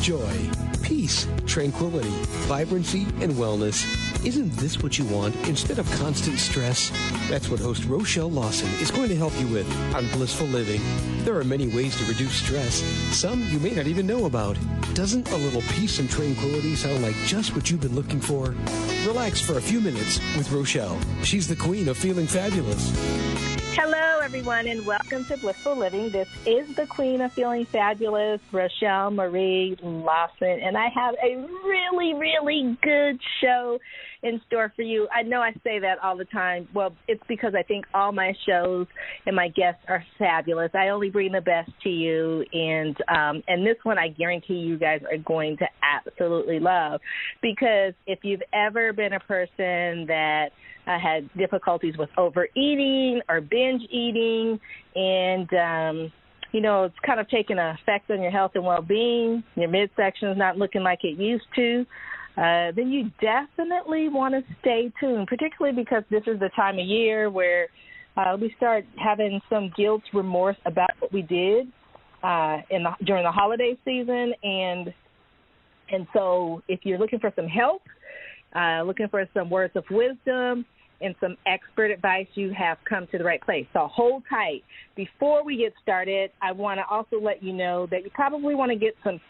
joy, peace, tranquility, vibrancy, and wellness. Isn't this what you want instead of constant stress? That's what host Rochelle Lawson is going to help you with on Blissful Living. There are many ways to reduce stress, some you may not even know about. Doesn't a little peace and tranquility sound like just what you've been looking for? Relax for a few minutes with Rochelle. She's the queen of feeling fabulous. Hello, everyone, and welcome to Blissful Living. This is the queen of feeling fabulous, Rochelle Marie Lawson, and I have a really, really good show in store for you. I know I say that all the time. Well, it's because I think all my shows and my guests are fabulous. I only bring the best to you, and this one I guarantee you guys are going to absolutely love, because if you've ever been a person that had difficulties with overeating or binge eating, and, it's kind of taking an effect on your health and well-being, your midsection is not looking like it used to, then you definitely want to stay tuned, particularly because this is the time of year where we start having some guilt, remorse about what we did during the holiday season. And so if you're looking for some help, looking for some words of wisdom and some expert advice, you have come to the right place. So hold tight. Before we get started, I want to also let you know that you probably want to get something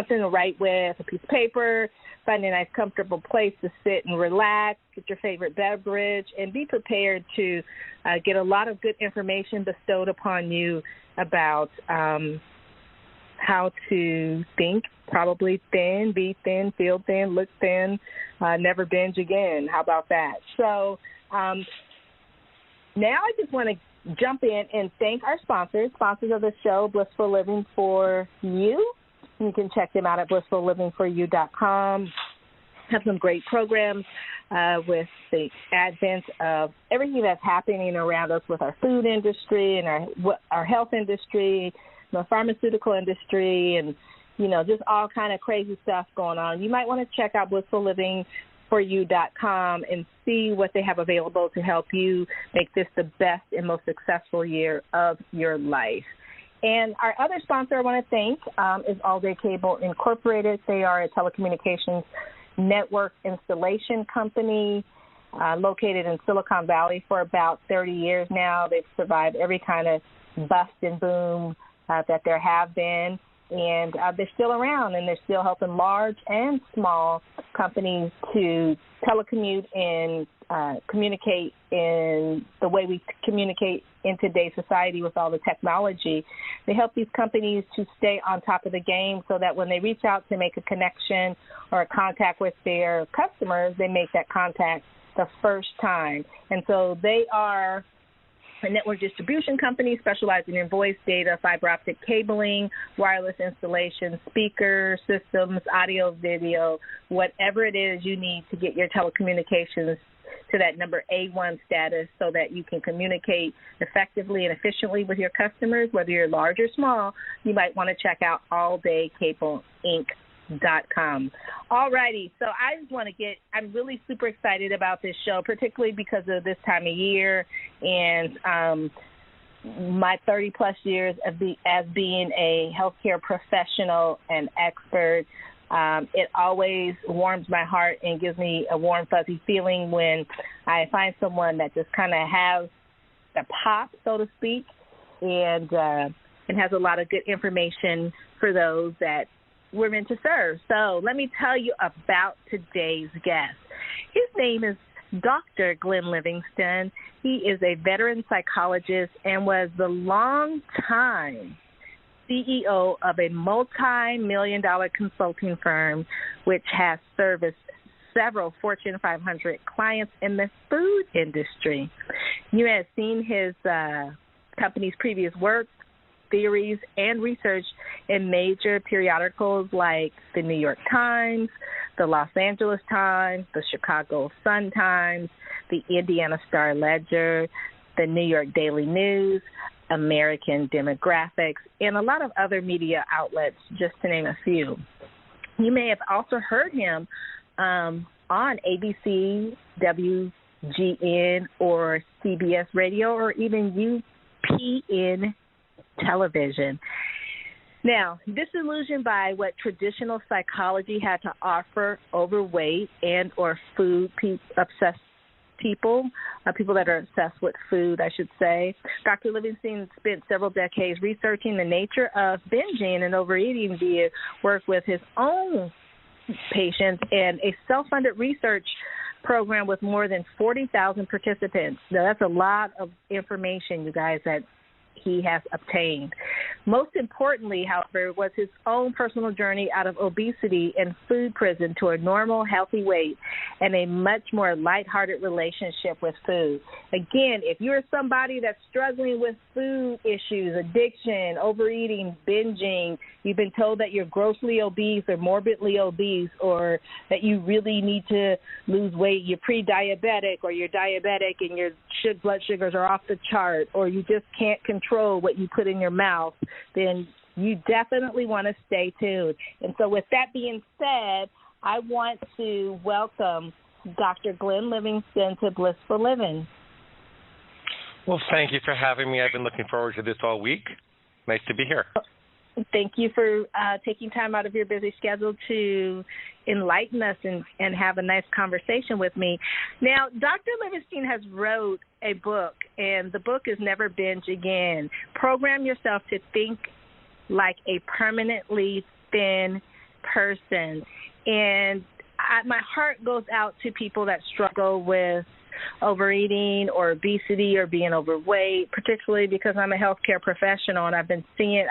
to write with, a piece of paper, find a nice, comfortable place to sit and relax, get your favorite beverage, and be prepared to get a lot of good information bestowed upon you about how to think, probably thin, be thin, feel thin, look thin, never binge again. How about that? So now I just want to jump in and thank our sponsors of the show, Blissful Living for You. You can check them out at blissfullivingforyou.com. Have some great programs with the advent of everything that's happening around us with our food industry and our health industry, the pharmaceutical industry, and just all kind of crazy stuff going on. You might want to check out blissfullivingforyou.com and see what they have available to help you make this the best and most successful year of your life. And our other sponsor I want to thank is All Day Cable Incorporated. They are a telecommunications network installation company located in Silicon Valley for about 30 years now. They've survived every kind of bust and boom that there have been. And they're still around, and they're still helping large and small companies to telecommute and communicate in the way we communicate in today's society with all the technology. They help these companies to stay on top of the game so that when they reach out to make a connection or a contact with their customers, they make that contact the first time. And so they are a network distribution company specializing in voice, data, fiber optic cabling, wireless installation, speaker systems, audio, video, whatever it is you need to get your telecommunications to that number A1 status so that you can communicate effectively and efficiently with your customers, whether you're large or small. You might want to check out alldaykableInc.com. All righty, so I just want to I'm really super excited about this show, particularly because of this time of year and my 30-plus years as being a healthcare professional and expert. It always warms my heart and gives me a warm, fuzzy feeling when I find someone that just kind of has the pop, so to speak, and has a lot of good information for those that we're meant to serve. So let me tell you about today's guest. His name is Dr. Glenn Livingston. He is a veteran psychologist and was the longtime CEO of a multi-million-dollar consulting firm which has serviced several Fortune 500 clients in the food industry. You have seen his company's previous work, theories, and research in major periodicals like the New York Times, the Los Angeles Times, the Chicago Sun-Times, the Indiana Star-Ledger, the New York Daily News, American Demographics, and a lot of other media outlets, just to name a few. You may have also heard him on ABC, WGN, or CBS Radio, or even UPN television. Now, disillusioned by what traditional psychology had to offer overweight and or food-obsessed people that are obsessed with food, I should say, Dr. Livingston spent several decades researching the nature of binging and overeating via work with his own patients and a self-funded research program with more than 40,000 participants. Now, that's a lot of information, you guys, that he has obtained. Most importantly, however, was his own personal journey out of obesity and food prison to a normal, healthy weight and a much more lighthearted relationship with food. Again, if you're somebody that's struggling with food issues, addiction, overeating, binging, you've been told that you're grossly obese or morbidly obese, or that you really need to lose weight, you're pre-diabetic, or you're diabetic and your blood sugars are off the chart, or you just can't control what you put in your mouth, then you definitely want to stay tuned. And so with that being said, I want to welcome Dr. Glenn Livingston to Blissful Living. Well, thank you for having me. I've been looking forward to this all week. Nice to be here. Thank you for taking time out of your busy schedule to enlighten us and have a nice conversation with me. Now, Dr. Livingston has wrote a book, and the book is Never Binge Again. Program yourself to think like a permanently thin person. And my heart goes out to people that struggle with overeating or obesity or being overweight, particularly because I'm a healthcare professional and I've seen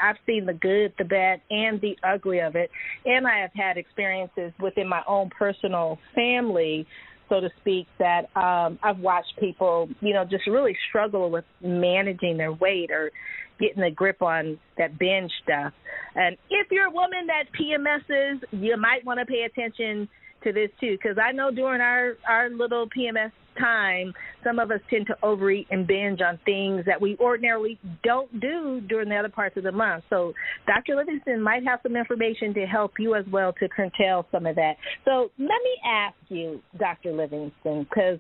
the good, the bad, and the ugly of it. And I have had experiences within my own personal family, so to speak, that I've watched people, just really struggle with managing their weight or getting a grip on that binge stuff. And if you're a woman that PMSs, you might want to pay attention to this too, because I know during our little PMS time, some of us tend to overeat and binge on things that we ordinarily don't do during the other parts of the month. So Dr. Livingston might have some information to help you as well to curtail some of that. So let me ask you, Dr. Livingston, because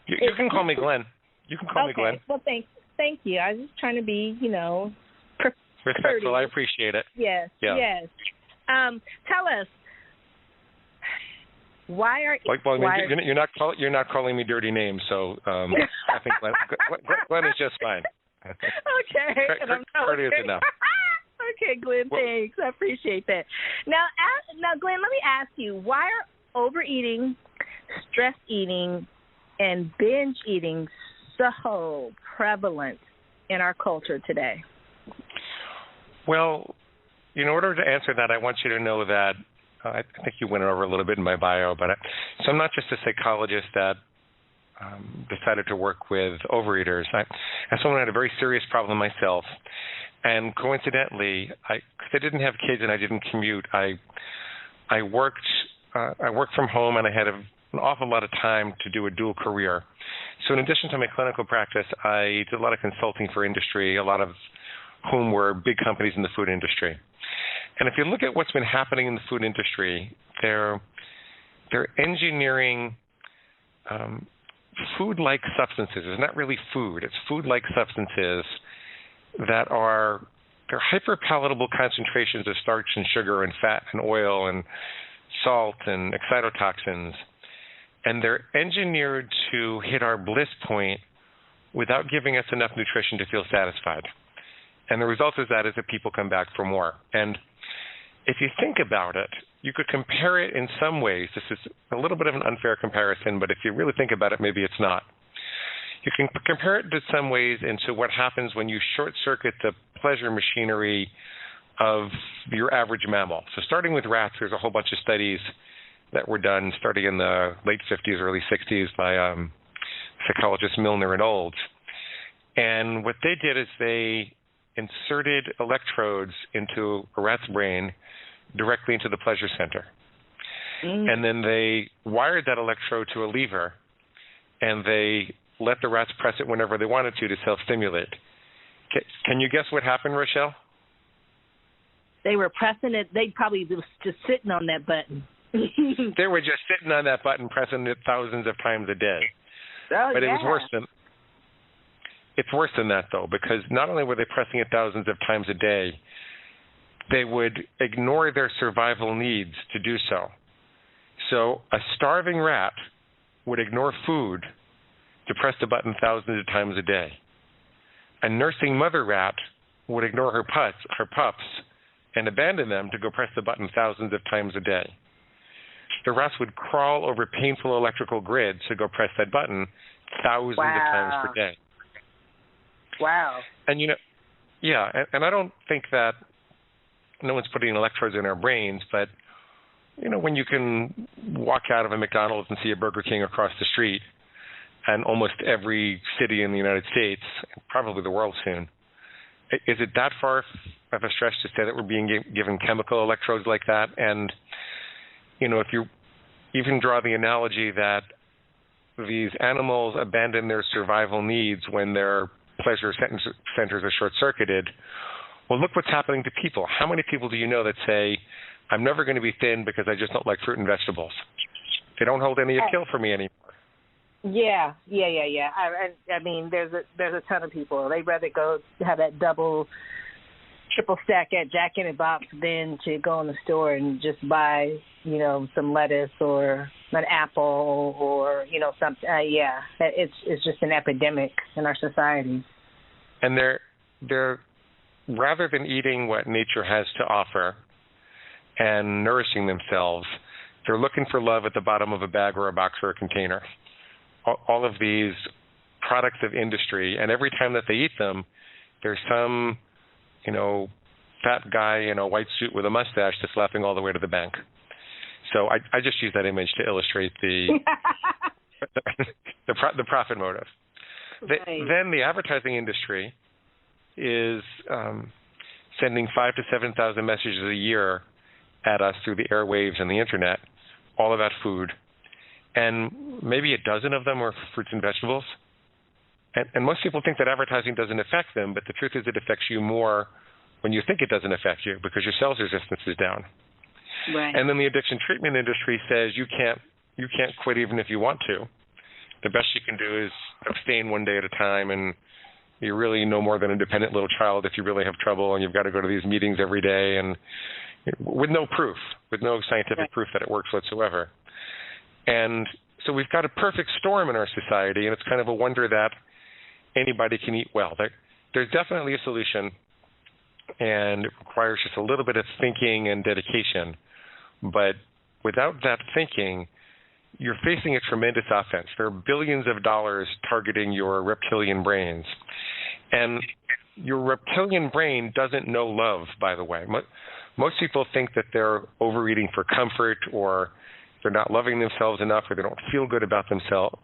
you can call me Glenn. You can call me Glenn. Well, thank you. I was just trying to be, respectful. I appreciate it. Yes. Yeah. Yes. Tell us. You're not calling me dirty names, so I think Glenn is just fine. Okay, courteous enough. Okay, Glenn, thanks. I appreciate that. Now, Glenn, let me ask you: why are overeating, stress eating, and binge eating so prevalent in our culture today? Well, in order to answer that, I want you to know that. I think you went over a little bit in my bio, so I'm not just a psychologist that decided to work with overeaters. As someone who had a very serious problem myself, and coincidentally, because I didn't have kids and I didn't commute, I worked from home, and I had an awful lot of time to do a dual career. So in addition to my clinical practice, I did a lot of consulting for industry, a lot of whom were big companies in the food industry. And if you look at what's been happening in the food industry, they're engineering food-like substances. It's not really food. It's food-like substances that they're hyper-palatable concentrations of starch and sugar and fat and oil and salt and excitotoxins. And they're engineered to hit our bliss point without giving us enough nutrition to feel satisfied. And the result is that people come back for more. And if you think about it, you could compare it in some ways. This is a little bit of an unfair comparison, but if you really think about it, maybe it's not. You can compare it to some ways into what happens when you short-circuit the pleasure machinery of your average mammal. So starting with rats, there's a whole bunch of studies that were done starting in the late 50s, early 60s by psychologists Milner and Olds. And what they did is they inserted electrodes into a rat's brain directly into the pleasure center. And then they wired that electrode to a lever, and they let the rats press it whenever they wanted to self-stimulate. Can you guess what happened, Rochelle? They were pressing it. They probably was just sitting on that button. They were just sitting on that button, pressing it thousands of times a day. But yeah. It's worse than that, though, because not only were they pressing it thousands of times a day, they would ignore their survival needs to do so. So a starving rat would ignore food to press the button thousands of times a day. A nursing mother rat would ignore her pups and abandon them to go press the button thousands of times a day. The rats would crawl over painful electrical grids to go press that button thousands of times per day. Wow. And, and I don't think that no one's putting electrodes in our brains, but, when you can walk out of a McDonald's and see a Burger King across the street, and almost every city in the United States, probably the world soon, is it that far of a stretch to say that we're being given chemical electrodes like that? And, if you even draw the analogy that these animals abandon their survival needs when their pleasure centers are short-circuited, well, look what's happening to people. How many people do you know that say, I'm never going to be thin because I just don't like fruit and vegetables? They don't hold any appeal for me anymore. Yeah. I mean, there's a ton of people. They'd rather go have that triple stack at Jack in the Box than to go in the store and just buy, some lettuce or an apple or, something. It's just an epidemic in our society. And they're rather than eating what nature has to offer and nourishing themselves, they're looking for love at the bottom of a bag or a box or a container. All of these products of industry, and every time that they eat them, there's some, fat guy in a white suit with a mustache that's laughing all the way to the bank. So I just use that image to illustrate the the profit motive. Right. Then the advertising industry is sending 5,000 to 7,000 messages a year at us through the airwaves and the internet, all about food. And maybe a dozen of them are fruits and vegetables. And most people think that advertising doesn't affect them, but the truth is it affects you more when you think it doesn't affect you because your sales resistance is down. Right. And then the addiction treatment industry says you can't quit even if you want to. The best you can do is abstain one day at a time, and you're really no more than a dependent little child if you really have trouble, and you've got to go to these meetings every day, and with no proof, with no scientific proof that it works whatsoever. And so we've got a perfect storm in our society, and it's kind of a wonder that anybody can eat well. There's definitely a solution, and it requires just a little bit of thinking and dedication. But without that thinking, you're facing a tremendous offense. There are billions of dollars targeting your reptilian brains. And your reptilian brain doesn't know love, by the way. Most people think that they're overeating for comfort, or they're not loving themselves enough, or they don't feel good about themselves.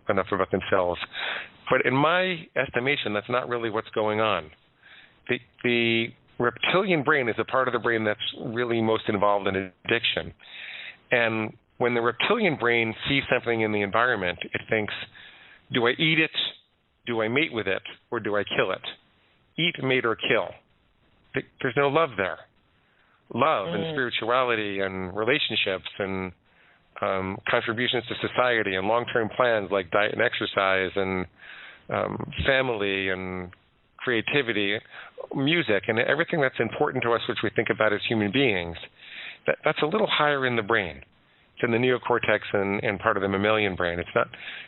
But in my estimation, that's not really what's going on. The reptilian brain is a part of the brain that's really most involved in addiction. And when the reptilian brain sees something in the environment, it thinks, do I eat it, do I mate with it, or do I kill it? Eat, mate, or kill. There's no love there. Love and spirituality and relationships and contributions to society and long-term plans like diet and exercise and family and creativity, music, and everything that's important to us, which we think about as human beings, that's a little higher in the brain. It's in the neocortex and part of the mammalian brain. It's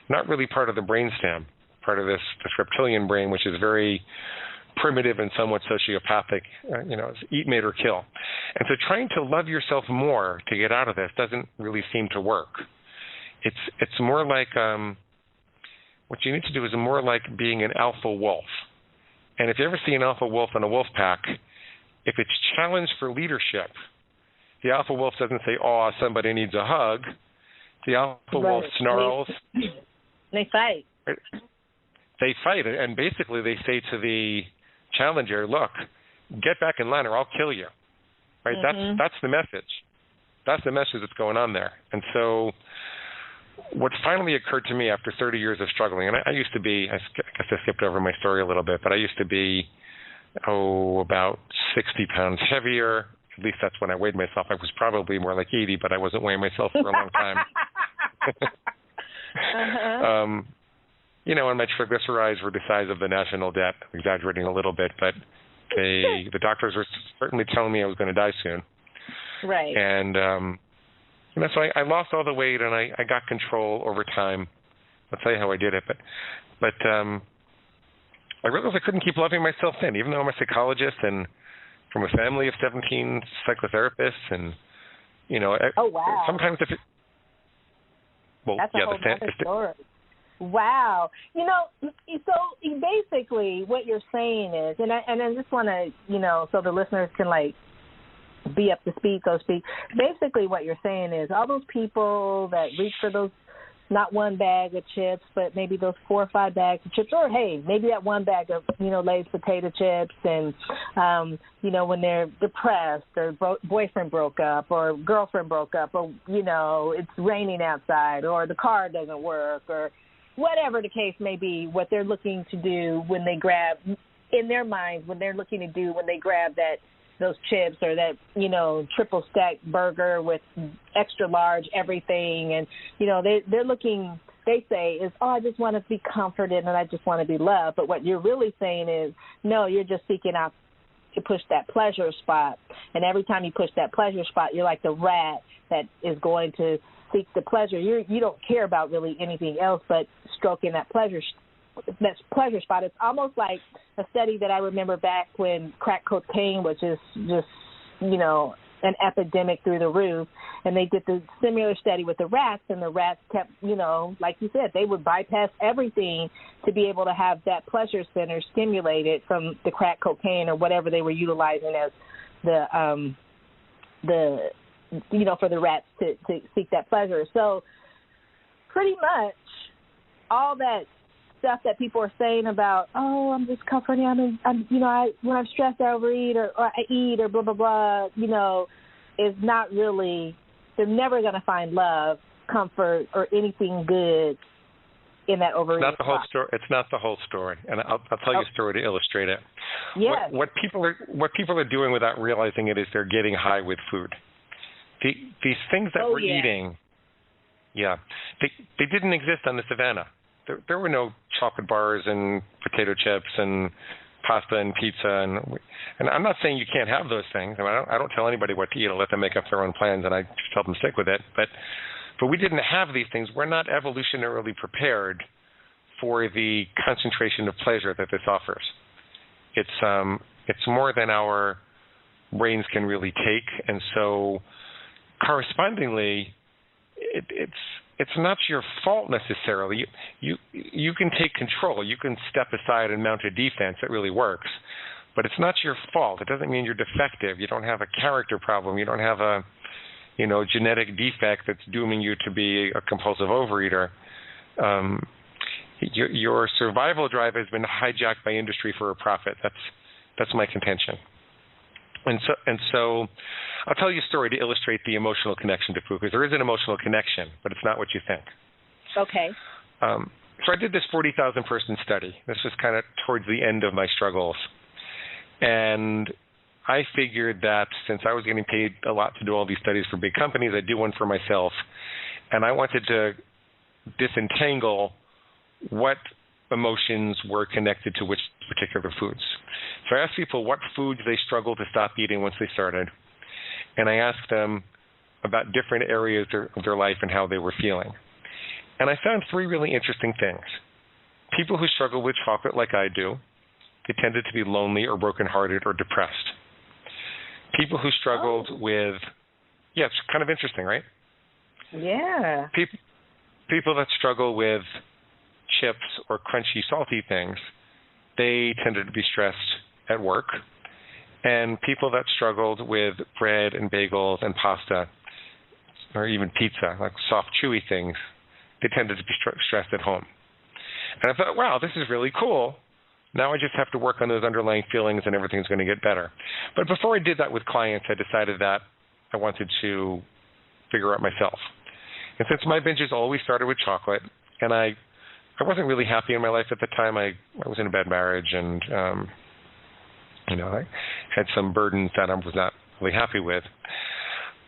not really part of the brainstem, part of this reptilian brain, which is very primitive and somewhat sociopathic, it's eat, mate, or kill. And so trying to love yourself more to get out of this doesn't really seem to work. It's more like, what you need to do is more like being an alpha wolf. And if you ever see an alpha wolf in a wolf pack, if it's challenged for leadership, the alpha wolf doesn't say, oh, somebody needs a hug. The alpha wolf snarls. They fight. They fight, and basically they say to the challenger, look, get back in line or I'll kill you. Right? Mm-hmm. That's the message. That's the message that's going on there. And so what finally occurred to me after 30 years of struggling, and I used to be, I guess I skipped over my story a little bit, but I used to be, about 60 pounds heavier. At least that's when I weighed myself. I was probably more like 80, but I wasn't weighing myself for a long time. And my triglycerides were the size of the national debt. I'm exaggerating a little bit, but The doctors were certainly telling me I was going to die soon. Right. And so I lost all the weight, and I got control over time. I'll tell you how I did it. But I realized I couldn't keep loving myself then, even though I'm a psychologist and from a family of 17 psychotherapists. And, oh, wow. Sometimes if it... Well, that's a whole other story. Wow. So basically what you're saying is, and I just want to, so the listeners can, be up to speed, so to speak. Basically what you're saying is all those people that reach for those, not one bag of chips, but maybe those 4 or 5 bags of chips, or, hey, maybe that one bag of, Lay's potato chips, and, when they're depressed or boyfriend broke up or girlfriend broke up or, it's raining outside or the car doesn't work or whatever the case may be, what they're looking to do when they grab, in their minds, when they're looking to do when they grab those chips or that, triple stack burger with extra large everything. And, they're looking, they say is, I just want to be comforted and I just want to be loved. But what you're really saying is, no, you're just seeking out to push that pleasure spot. And every time you push that pleasure spot, you're like the rat that is going to seek the pleasure. You don't care about really anything else but stroking that pleasure spot. It's almost like a study that I remember back when crack cocaine was just an epidemic through the roof, and they did the similar study with the rats, and the rats kept, like you said, they would bypass everything to be able to have that pleasure center stimulated from the crack cocaine or whatever they were utilizing as the for the rats to seek that pleasure. So pretty much all that stuff that people are saying about, I'm just comforting, when I'm stressed, I overeat or I eat or blah, blah, blah, is not really, they're never going to find love, comfort, or anything good in that overeating. It's not the whole story. It's not the whole story, and I'll tell you a story to illustrate it. Yes. What people are doing without realizing it is they're getting high with food. These things that we're eating, they didn't exist on the savannah. There were no chocolate bars and potato chips and pasta and pizza, and I'm not saying you can't have those things. I don't tell anybody what to eat. I let them make up their own plans, and I just help them stick with it. But we didn't have these things. We're not evolutionarily prepared for the concentration of pleasure that this offers. It's more than our brains can really take, and so correspondingly, it's not your fault necessarily. You can take control. You can step aside and mount a defense that really works, but it's not your fault. It doesn't mean you're defective. You don't have a character problem. You don't have a genetic defect that's dooming you to be a compulsive overeater. Your survival drive has been hijacked by industry for a profit. That's my contention. And so I'll tell you a story to illustrate the emotional connection to food, because there is an emotional connection, but it's not what you think. Okay. So I did this 40,000 person study. This was kind of towards the end of my struggles. And I figured that since I was getting paid a lot to do all these studies for big companies, I'd do one for myself. And I wanted to disentangle what emotions were connected to which particular foods. So I asked people what foods they struggled to stop eating once they started, and I asked them about different areas of their life and how they were feeling. And I found 3 really interesting things. People who struggle with chocolate like I do, they tended to be lonely or brokenhearted or depressed. People who struggled with, it's kind of interesting, right? Yeah. People that struggle with chips or crunchy, salty things, they tended to be stressed at work. And people that struggled with bread and bagels and pasta, or even pizza, like soft, chewy things, they tended to be stressed at home. And I thought, wow, this is really cool. Now I just have to work on those underlying feelings and everything's going to get better. But before I did that with clients, I decided that I wanted to figure out myself. And since my binges always started with chocolate, and I wasn't really happy in my life at the time. I was in a bad marriage, and I had some burdens that I was not really happy with.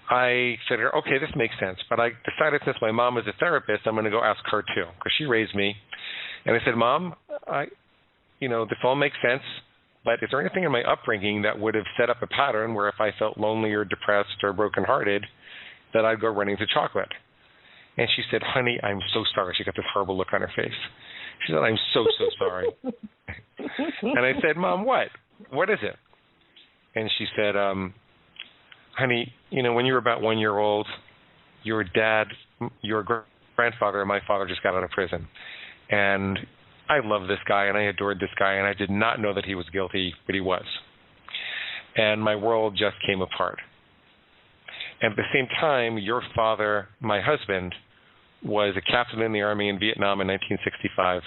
I said, okay, this makes sense. But I decided since my mom is a therapist, I'm going to go ask her too, because she raised me. And I said, Mom, this all makes sense, but is there anything in my upbringing that would have set up a pattern where if I felt lonely or depressed or brokenhearted, that I'd go running to chocolate? And she said, honey, I'm so sorry. She got this horrible look on her face. She said, I'm so sorry. And I said, Mom, what? What is it? And she said, honey, when you were about 1 year old, your dad, your grandfather, and my father just got out of prison. And I loved this guy, and I adored this guy, and I did not know that he was guilty, but he was. And my world just came apart. And at the same time, your father, my husband, was a captain in the Army in Vietnam in 1965.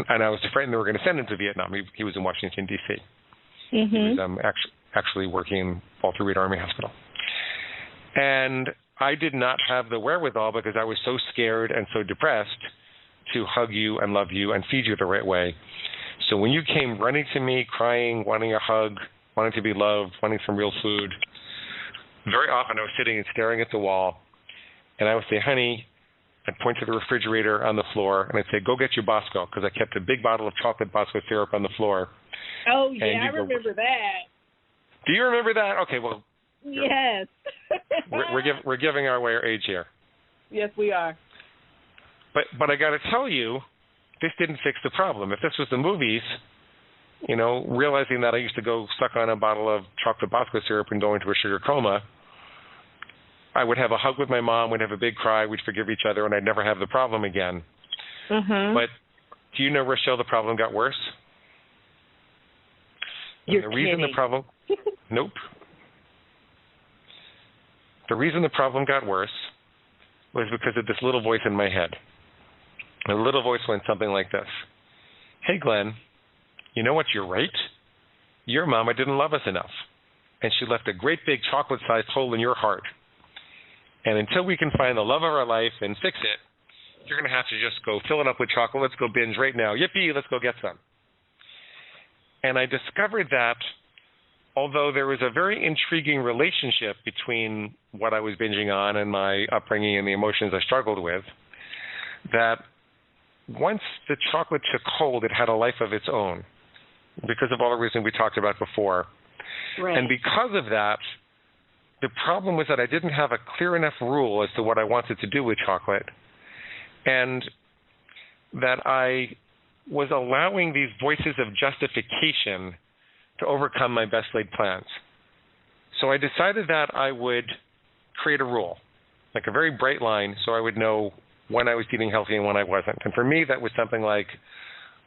And I was frightened they were going to send him to Vietnam. He was in Washington, D.C. Mm-hmm. He was actually working in Walter Reed Army Hospital. And I did not have the wherewithal, because I was so scared and so depressed, to hug you and love you and feed you the right way. So when you came running to me, crying, wanting a hug, wanting to be loved, wanting some real food, very often I was sitting and staring at the wall, and I would say, honey, I'd point to the refrigerator on the floor, and I'd say, go get your Bosco, because I kept a big bottle of chocolate Bosco syrup on the floor. Oh, yeah, I remember that. Do you remember that? Okay, well. Yes. we're giving away our age here. Yes, we are. But I got to tell you, this didn't fix the problem. If this was the movies, realizing that I used to go suck on a bottle of chocolate Bosco syrup and go into a sugar coma, I would have a hug with my mom, we'd have a big cry, we'd forgive each other, and I'd never have the problem again. Mm-hmm. But do you know, Rochelle, the problem got worse? You're kidding. Nope. The reason the problem got worse was because of this little voice in my head. The little voice went something like this. Hey, Glenn, you know what? You're right. Your mama didn't love us enough, and she left a great big chocolate-sized hole in your heart. And until we can find the love of our life and fix it, you're going to have to just go fill it up with chocolate. Let's go binge right now. Yippee, let's go get some. And I discovered that although there was a very intriguing relationship between what I was binging on and my upbringing and the emotions I struggled with, that once the chocolate took hold, it had a life of its own because of all the reasons we talked about before. Right. And because of that, the problem was that I didn't have a clear enough rule as to what I wanted to do with chocolate, and that I was allowing these voices of justification to overcome my best laid plans. So I decided that I would create a rule, like a very bright line, so I would know when I was eating healthy and when I wasn't. And for me, that was something like,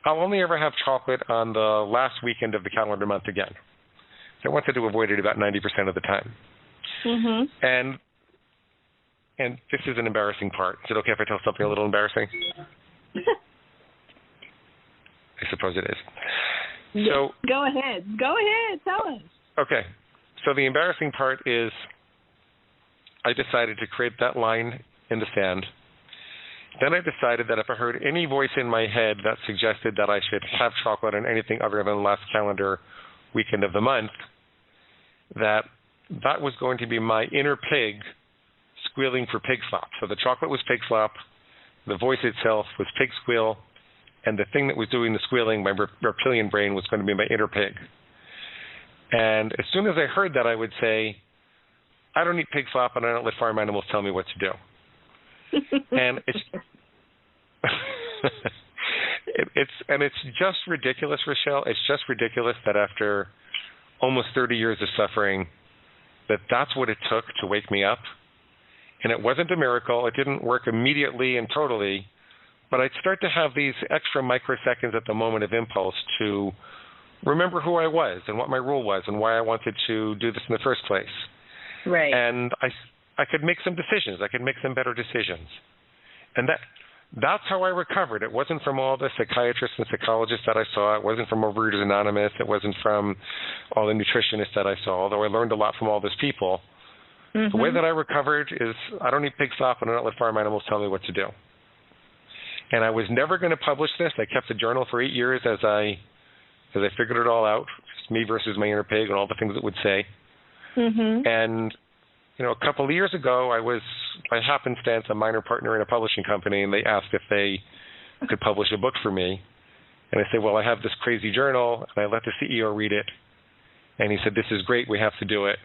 I'll only ever have chocolate on the last weekend of the calendar month again. So I wanted to avoid it about 90% of the time. Mm-hmm. And this is an embarrassing part. Is it okay if I tell something a little embarrassing? I suppose it is. So go ahead, tell us. Okay, so the embarrassing part is I decided to create that line in the sand. Then I decided that if I heard any voice in my head that suggested that I should have chocolate on anything other than the last calendar weekend of the month, that was going to be my inner pig squealing for pig slop. So the chocolate was pig slop, the voice itself was pig squeal, and the thing that was doing the squealing, my reptilian brain, was going to be my inner pig. And as soon as I heard that, I would say, I don't eat pig slop, and I don't let farm animals tell me what to do. And it's just ridiculous, Rochelle. It's just ridiculous that after almost 30 years of suffering, that's what it took to wake me up. And it wasn't a miracle. It didn't work immediately and totally. But I'd start to have these extra microseconds at the moment of impulse to remember who I was and what my rule was and why I wanted to do this in the first place. Right. And I could make some decisions. I could make some better decisions. And that's how I recovered. It wasn't from all the psychiatrists and psychologists that I saw. It wasn't from Overeaters Anonymous. It wasn't from all the nutritionists that I saw, although I learned a lot from all those people. Mm-hmm. The way that I recovered is I don't eat pig slop and I don't let farm animals tell me what to do. And I was never going to publish this. I kept the journal for 8 years as I figured it all out, just me versus my inner pig and all the things it would say. Mm-hmm. And, a couple of years ago, I was, by happenstance, a minor partner in a publishing company, and they asked if they could publish a book for me. And I say, well, I have this crazy journal, and I let the CEO read it. And he said, this is great, we have to do it.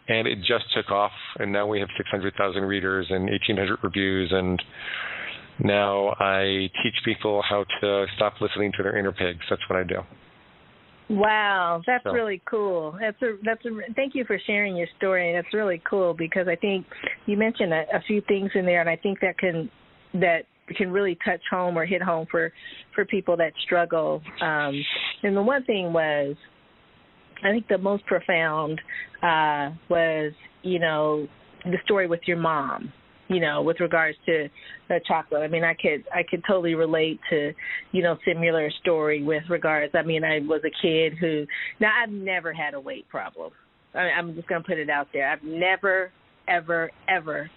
And it just took off, and now we have 600,000 readers and 1,800 reviews, and now I teach people how to stop listening to their inner pigs. That's what I do. Wow, that's really cool. Thank you for sharing your story. That's really cool because I think you mentioned a few things in there, and I think that can really touch home or hit home for people that struggle. And the one thing was, I think the most profound was, the story with your mom, with regards to the chocolate. I mean, I could totally relate to, similar story with regards. I mean, I was a kid who, now I've never had a weight problem. I'm just going to put it out there. I've never, ever, ever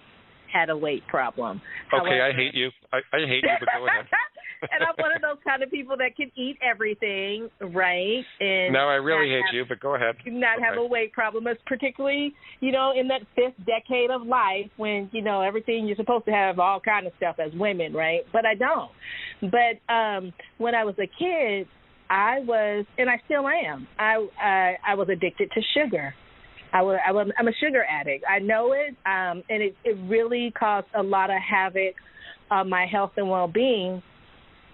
had a weight problem. Okay, However, I hate you. I hate you, but go ahead. And I'm one of those kind of people that can eat everything, right? And no, I really hate you, but go ahead. Not have a weight problem. It's particularly, in that 5th decade of life when, everything you're supposed to have all kind of stuff as women, right? But I don't. But when I was a kid, I was, and I still am, I was addicted to sugar. I'm a sugar addict. I know it, and it really caused a lot of havoc on my health and well-being.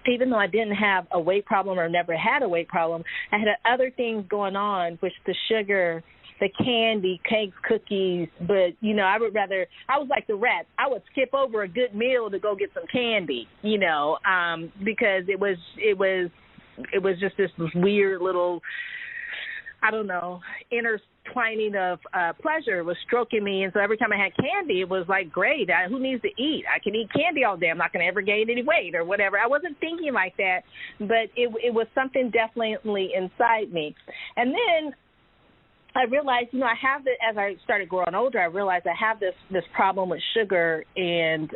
Even though I didn't have a weight problem or never had a weight problem, I had other things going on, which the sugar, the candy, cakes, cookies. But, I was like the rats. I would skip over a good meal to go get some candy, because it was just this weird little, I don't know, intertwining of pleasure was stroking me. And so every time I had candy, it was like, great, who needs to eat? I can eat candy all day. I'm not going to ever gain any weight or whatever. I wasn't thinking like that, but it was something definitely inside me. And then I realized, I have as I started growing older, I realized I have this problem with sugar. And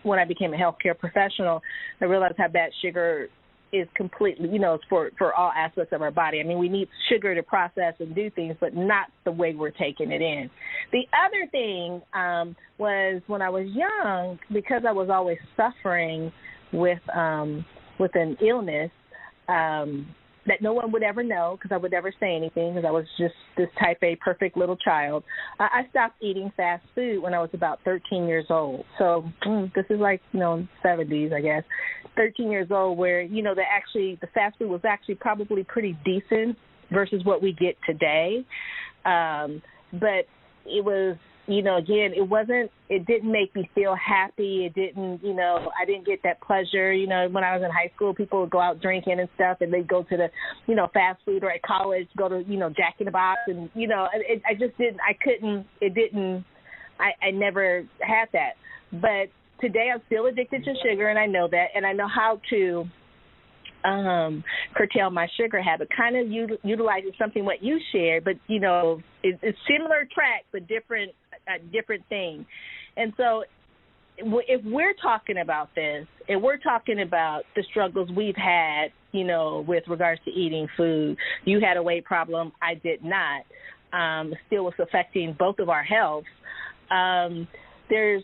when I became a healthcare professional, I realized how bad sugar is completely, for all aspects of our body. I mean, we need sugar to process and do things, but not the way we're taking it in. The other thing was when I was young, because I was always suffering with an illness that no one would ever know because I would never say anything because I was just this type A perfect little child. I stopped eating fast food when I was about 13 years old. So this is like, 70s, I guess. 13 years old where, the fast food was actually probably pretty decent versus what we get today. But it was, again, it didn't make me feel happy. It didn't, I didn't get that pleasure. When I was in high school, people would go out drinking and stuff, and they'd go to the, fast food, or at college, go to, Jack in the Box. And, I just didn't, I never had that. But today I'm still addicted to sugar, and I know that, and I know how to curtail my sugar habit, kind of utilizing something what you shared, but, it's similar track, but different thing. And so if we're talking about this, and we're talking about the struggles we've had, with regards to eating food, you had a weight problem, I did not, still was affecting both of our health. There's,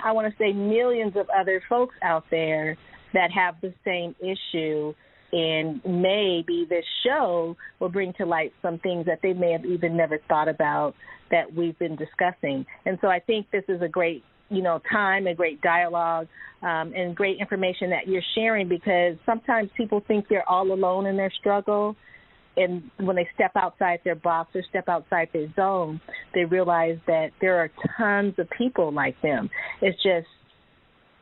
I want to say, millions of other folks out there that have the same issue, and maybe this show will bring to light some things that they may have even never thought about that we've been discussing. And so I think this is a great, time, a great dialogue, and great information that you're sharing, because sometimes people think they're all alone in their struggle. And when they step outside their box or step outside their zone, they realize that there are tons of people like them. It's just,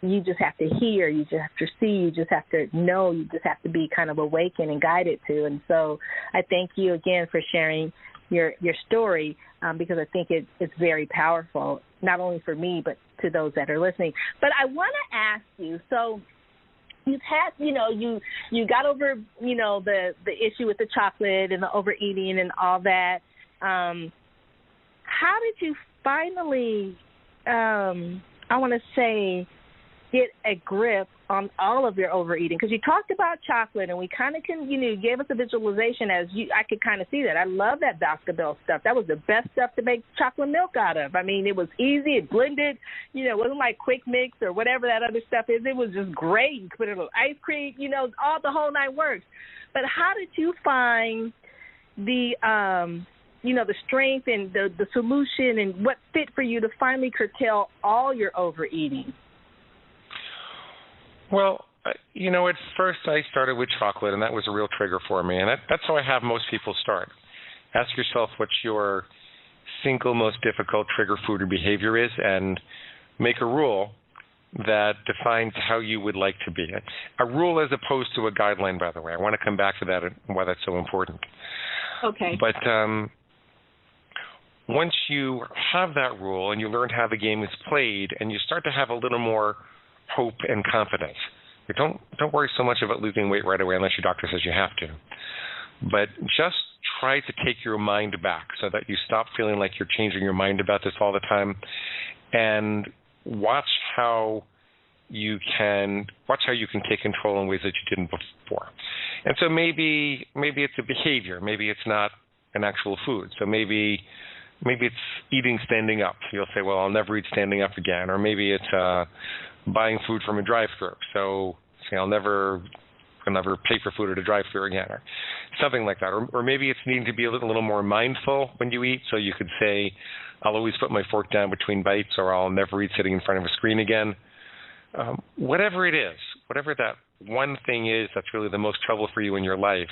you just have to hear, you just have to see, you just have to know, you just have to be kind of awakened and guided to. And so I thank you again for sharing your story, because I think it's very powerful, not only for me, but to those that are listening. But I want to ask you, so you've had, you got over, the issue with the chocolate and the overeating and all that. How did you finally, I want to say, get a grip on all of your overeating? Because you talked about chocolate, and we kind of can, you gave us a visualization I could kind of see that. I love that Baskerville stuff. That was the best stuff to make chocolate milk out of. I mean, it was easy. It blended. It wasn't like Quick Mix or whatever that other stuff is. It was just great. You could put it in ice cream, all the whole nine works. But how did you find the the strength and the solution and what fit for you to finally curtail all your overeating? Well, at first I started with chocolate, and that was a real trigger for me. And that's how I have most people start. Ask yourself what your single most difficult trigger food or behavior is, and make a rule that defines how you would like to be. A rule as opposed to a guideline, by the way. I want to come back to that and why that's so important. Okay. But once you have that rule and you learn how the game is played, and you start to have a little more hope and confidence. Don't worry so much about losing weight right away unless your doctor says you have to. But just try to take your mind back so that you stop feeling like you're changing your mind about this all the time, and watch how you can take control in ways that you didn't before. And so maybe it's a behavior, maybe it's not an actual food. So maybe it's eating standing up. You'll say, well, I'll never eat standing up again. Or maybe it's buying food from a drive-thru. So I'll never pay for food at a drive-thru again, or something like that. Or maybe it's needing to be a little more mindful when you eat. So you could say, I'll always put my fork down between bites, or I'll never eat sitting in front of a screen again. Whatever it is, whatever that one thing is that's really the most trouble for you in your life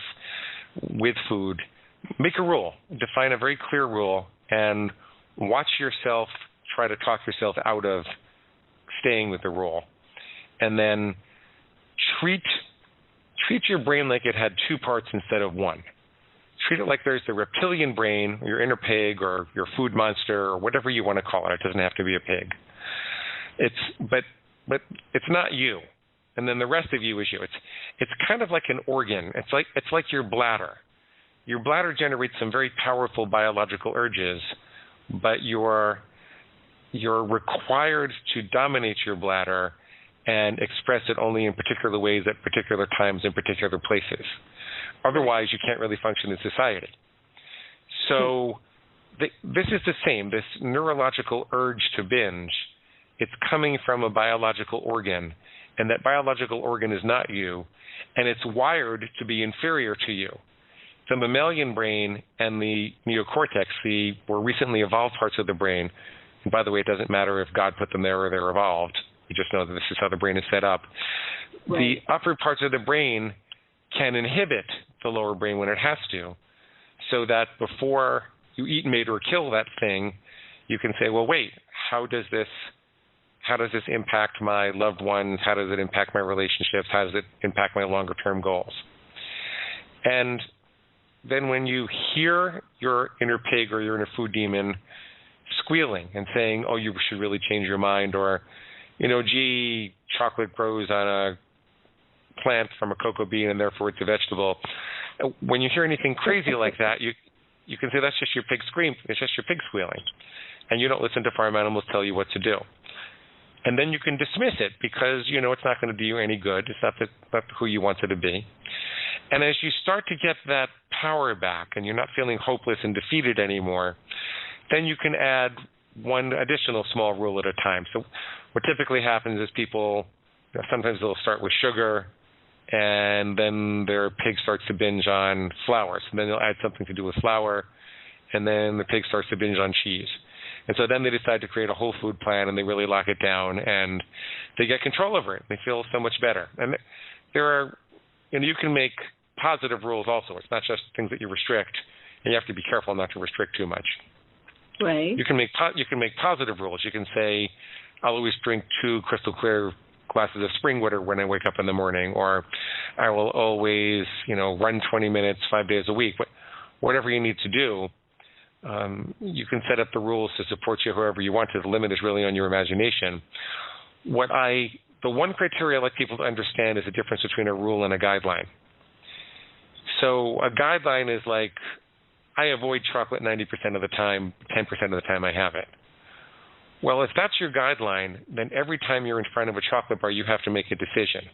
with food, make a rule. Define a very clear rule, and watch yourself try to talk yourself out of staying with the rule. And then treat your brain like it had two parts instead of one. Treat it like there's the reptilian brain, your inner pig, or your food monster, or whatever you want to call it. It doesn't have to be a pig. But it's not you. And then the rest of you is you. It's kind of like an organ. It's like your bladder. Your bladder generates some very powerful biological urges, but you're required to dominate your bladder and express it only in particular ways at particular times in particular places. Otherwise, you can't really function in society. So this is the same. This neurological urge to binge, it's coming from a biological organ, and that biological organ is not you, and it's wired to be inferior to you. The mammalian brain and the neocortex, the more recently evolved parts of the brain, and by the way, it doesn't matter if God put them there or they're evolved. You just know that this is how the brain is set up. Right. The upper parts of the brain can inhibit the lower brain when it has to, so that before you eat, mate, or kill that thing, you can say, well, wait, how does this impact my loved ones? How does it impact my relationships? How does it impact my longer-term goals? And then when you hear your inner pig or your inner food demon squealing and saying, oh, you should really change your mind, or, gee, chocolate grows on a plant from a cocoa bean and therefore it's a vegetable. When you hear anything crazy like that, you can say that's just your pig scream. It's just your pig squealing. And you don't listen to farm animals tell you what to do. And then you can dismiss it because it's not going to do you any good. It's not who you want it to be. And as you start to get that power back and you're not feeling hopeless and defeated anymore, then you can add one additional small rule at a time. So what typically happens is people, sometimes they'll start with sugar, and then their pig starts to binge on flour. So then they'll add something to do with flour, and then the pig starts to binge on cheese. And so then they decide to create a whole food plan, and they really lock it down, and they get control over it. They feel so much better. And there are, you can make positive rules also. It's not just things that you restrict, and you have to be careful not to restrict too much. Right. You can make positive rules. You can say, I'll always drink 2 crystal clear glasses of spring water when I wake up in the morning, or I will always, run 20 minutes 5 days a week. Whatever you need to do, you can set up the rules to support you however you want to. The limit is really on your imagination. The one criteria I like people to understand is the difference between a rule and a guideline. So a guideline is like, I avoid chocolate 90% of the time, 10% of the time I have it. Well, if that's your guideline, then every time you're in front of a chocolate bar, you have to make a decision.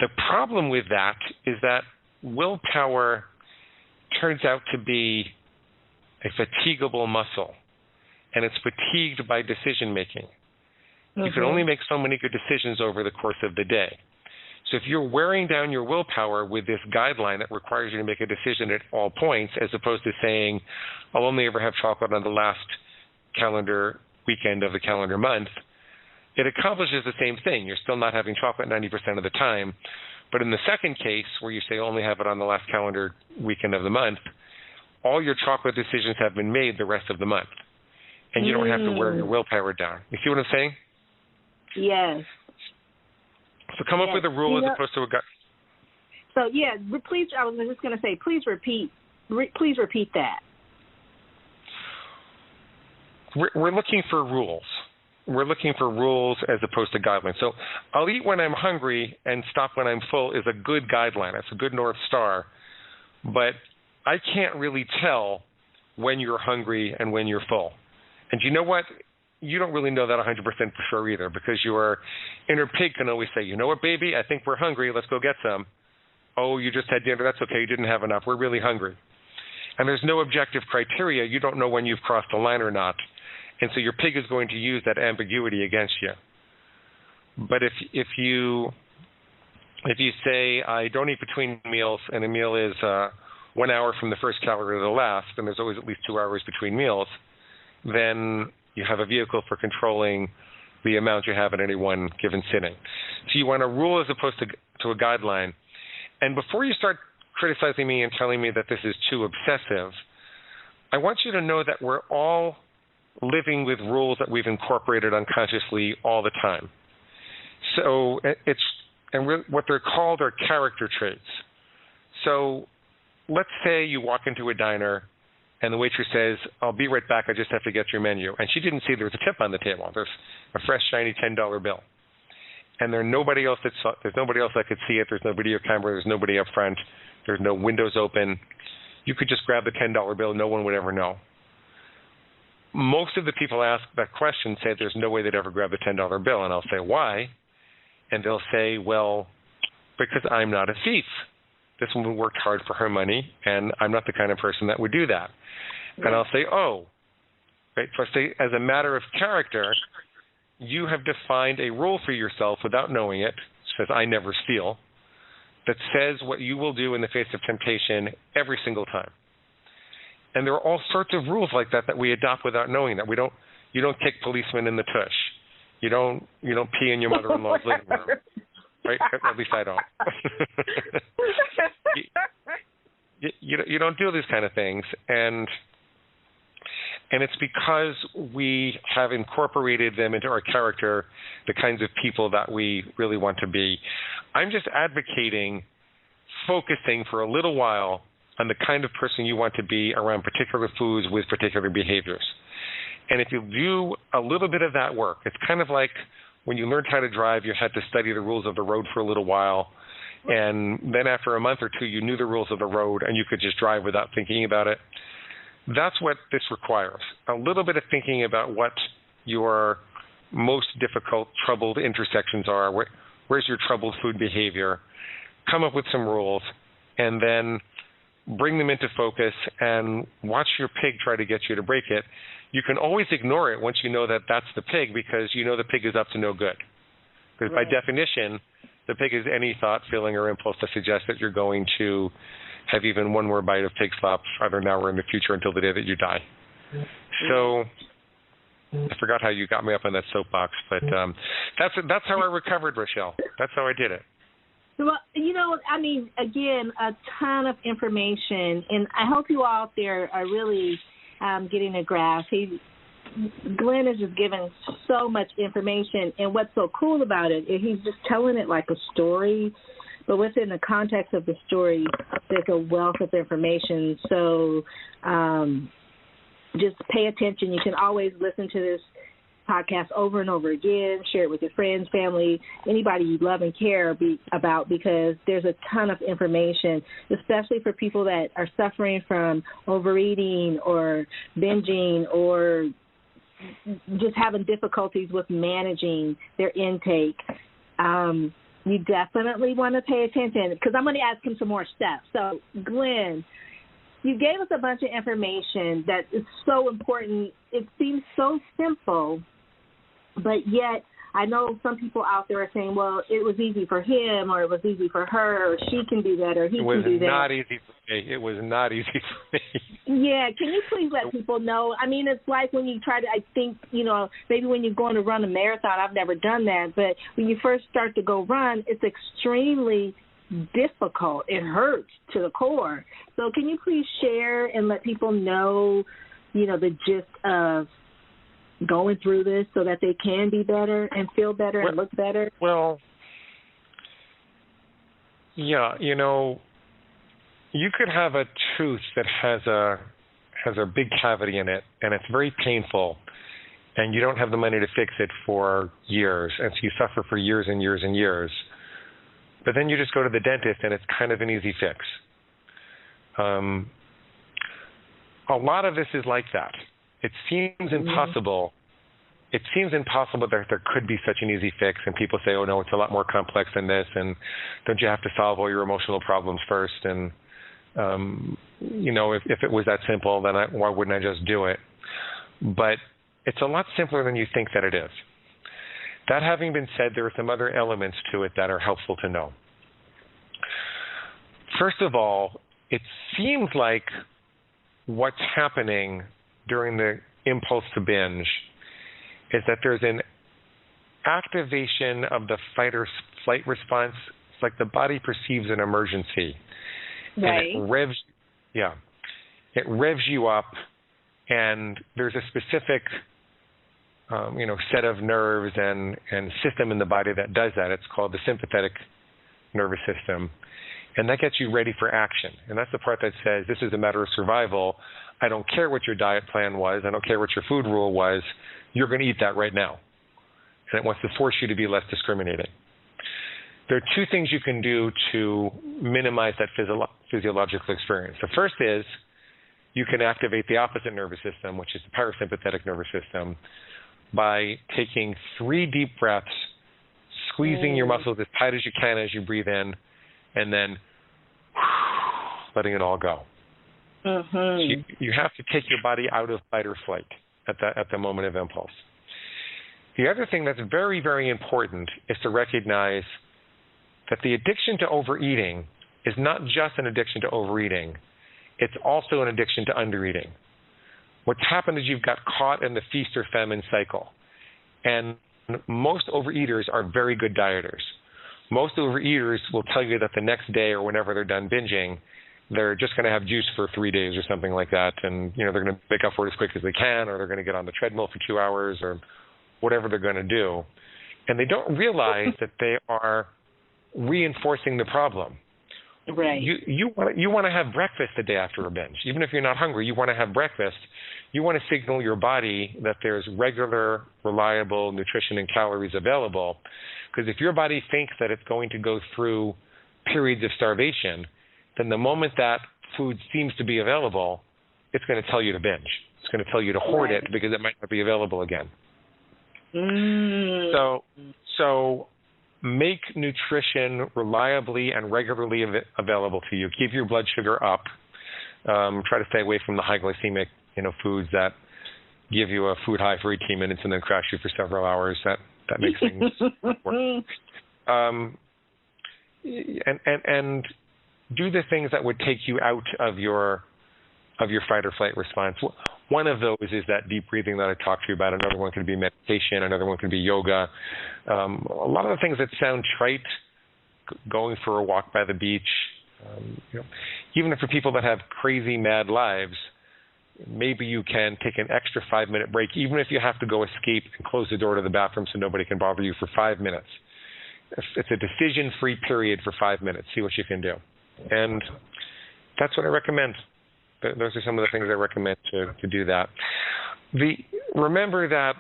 The problem with that is that willpower turns out to be a fatigable muscle, and it's fatigued by decision making. Mm-hmm. You can only make so many good decisions over the course of the day. So if you're wearing down your willpower with this guideline that requires you to make a decision at all points, as opposed to saying, I'll only ever have chocolate on the last calendar weekend of the calendar month, it accomplishes the same thing. You're still not having chocolate 90% of the time. But in the second case, where you say only have it on the last calendar weekend of the month, all your chocolate decisions have been made the rest of the month. And you don't have to wear your willpower down. You see what I'm saying? Yes. So come up with a rule as opposed to a guide. So, please, I was just going to say, please repeat that. We're looking for rules. We're looking for rules as opposed to guidelines. So I'll eat when I'm hungry and stop when I'm full is a good guideline. It's a good North Star. But I can't really tell when you're hungry and when you're full. And you know what? You don't really know that 100% for sure either, because your inner pig can always say, you know what, baby, I think we're hungry. Let's go get some. Oh, you just had dinner. That's okay. You didn't have enough. We're really hungry. And there's no objective criteria. You don't know when you've crossed the line or not. And so your pig is going to use that ambiguity against you. But if you say, I don't eat between meals, and a meal is 1 hour from the first calorie to the last, and there's always at least 2 hours between meals, then you have a vehicle for controlling the amount you have at any one given sitting. So you want a rule as opposed to a guideline. And before you start criticizing me and telling me that this is too obsessive, I want you to know that we're all living with rules that we've incorporated unconsciously all the time. So what they're called are character traits. So let's say you walk into a diner and the waitress says, I'll be right back, I just have to get your menu. And she didn't see there was a tip on the table. There's a fresh, shiny $10 bill. And there's nobody else that could see it. There's no video camera. There's nobody up front. There's no windows open. You could just grab the $10 bill. No one would ever know. Most of the people ask that question say there's no way they'd ever grab the $10 bill. And I'll say, why? And they'll say, well, because I'm not a thief. This woman worked hard for her money, and I'm not the kind of person that would do that. Right. And I'll say, right? So I say, as a matter of character, you have defined a rule for yourself without knowing it, says I never steal, that says what you will do in the face of temptation every single time. And there are all sorts of rules like that we adopt without knowing that. You don't kick policemen in the tush. You don't pee in your mother-in-law's living room. Right? At least I don't. you don't do these kind of things, and it's because we have incorporated them into our character, the kinds of people that we really want to be. I'm just advocating focusing for a little while on the kind of person you want to be around particular foods with particular behaviors. And if you do a little bit of that work, it's kind of like when you learned how to drive, you had to study the rules of the road for a little while. And then after a month or two, you knew the rules of the road and you could just drive without thinking about it. That's what this requires. A little bit of thinking about what your most difficult, troubled intersections are. Where's your troubled food behavior? Come up with some rules and then bring them into focus and watch your pig try to get you to break it. You can always ignore it once you know that that's the pig, because you know the pig is up to no good. Because by definition, the pig is any thought, feeling, or impulse that suggests that you're going to have even one more bite of pig slop either now or in the future until the day that you die. So I forgot how you got me up on that soapbox, but that's how I recovered, Rochelle. That's how I did it. Well, again, a ton of information, and I hope you all out there are really getting a grasp. Glenn has just given so much information, and what's so cool about it is he's just telling it like a story, but within the context of the story, there's a wealth of information. So just pay attention. You can always listen to this podcast over and over again, share it with your friends, family, anybody you love and care about, because there's a ton of information, especially for people that are suffering from overeating or binging or just having difficulties with managing their intake, you definitely want to pay attention, because I'm going to ask him some more stuff. So, Glenn, you gave us a bunch of information that is so important. It seems so simple, but yet I know some people out there are saying, well, it was easy for him, or it was easy for her, or she can do that, or he can do that. It was not easy for me. It was not easy for me. Yeah, can you please let people know? I mean, it's like when you try to, I think, maybe when you're going to run a marathon, I've never done that, but when you first start to go run, it's extremely difficult. It hurts to the core. So can you please share and let people know, the gist of going through this so that they can be better and feel better and look better? Well, yeah, you could have a tooth that has a big cavity in it, and it's very painful, and you don't have the money to fix it for years, and so you suffer for years and years and years. But then you just go to the dentist, and it's kind of an easy fix. A lot of this is like that. It seems impossible. It seems impossible that there could be such an easy fix, and people say, oh, no, it's a lot more complex than this, and don't you have to solve all your emotional problems first? And, if it was that simple, then why wouldn't I just do it? But it's a lot simpler than you think that it is. That having been said, there are some other elements to it that are helpful to know. First of all, it seems like what's happening during the impulse to binge is that there's an activation of the fight or flight response. It's like the body perceives an emergency. Right. And it revs you up, and there's a specific set of nerves and system in the body that does that. It's called the sympathetic nervous system. And that gets you ready for action. And that's the part that says, this is a matter of survival. I don't care what your diet plan was. I don't care what your food rule was. You're going to eat that right now. And it wants to force you to be less discriminating. There are two things you can do to minimize that physiological experience. The first is you can activate the opposite nervous system, which is the parasympathetic nervous system, by taking 3 deep breaths, squeezing your muscles as tight as you can as you breathe in, and then letting it all go. So you have to take your body out of fight or flight at the moment of impulse. The other thing that's very, very important is to recognize that the addiction to overeating is not just an addiction to overeating. It's also an addiction to undereating. What's happened is you've got caught in the feast or famine cycle. And most overeaters are very good dieters. Most overeaters will tell you that the next day or whenever they're done binging, they're just going to have juice for 3 days or something like that. And, they're going to make up for it as quick as they can, or they're going to get on the treadmill for 2 hours, or whatever they're going to do. And they don't realize that they are reinforcing the problem. Right. You want to have breakfast the day after a binge. Even if you're not hungry, you want to have breakfast. You want to signal your body that there's regular, reliable nutrition and calories available. Because if your body thinks that it's going to go through periods of starvation, then the moment that food seems to be available, it's going to tell you to binge. It's going to tell you to hoard it because it might not be available again. So make nutrition reliably and regularly available to you. Keep your blood sugar up. Try to stay away from the high glycemic, foods that give you a food high for 18 minutes and then crash you for several hours. That makes things work. And do the things that would take you out of your fight or flight response. One of those is that deep breathing that I talked to you about. Another one could be meditation. Another one could be yoga. A lot of the things that sound trite, going for a walk by the beach, even for people that have crazy, mad lives, maybe you can take an extra 5-minute break, even if you have to go escape and close the door to the bathroom so nobody can bother you for 5 minutes. It's a decision-free period for 5 minutes. See what you can do. And that's what I recommend. Those are some of the things I recommend to do that. Remember that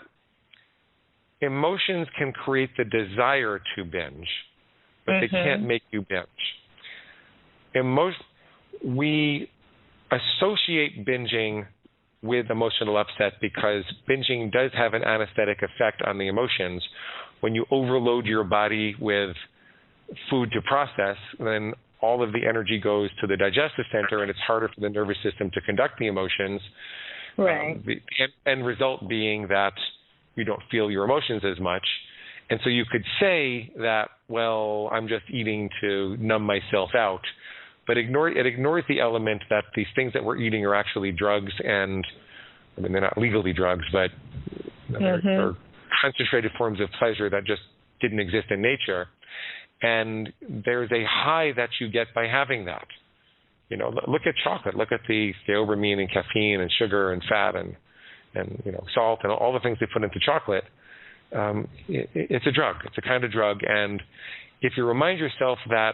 emotions can create the desire to binge, but they can't make you binge. We associate binging with emotional upset because binging does have an anesthetic effect on the emotions. When you overload your body with food to process, then all of the energy goes to the digestive center, and it's harder for the nervous system to conduct the emotions. Right. The end result being that you don't feel your emotions as much. And so you could say that, well, I'm just eating to numb myself out. But it ignores the element that these things that we're eating are actually drugs, and I mean, they're not legally drugs, but they're concentrated forms of pleasure that just didn't exist in nature. And there's a high that you get by having that. You know, look at chocolate. Look at the theobromine and caffeine and sugar and fat and you know, salt and all the things they put into chocolate. It's a drug. It's a kind of drug. And if you remind yourself that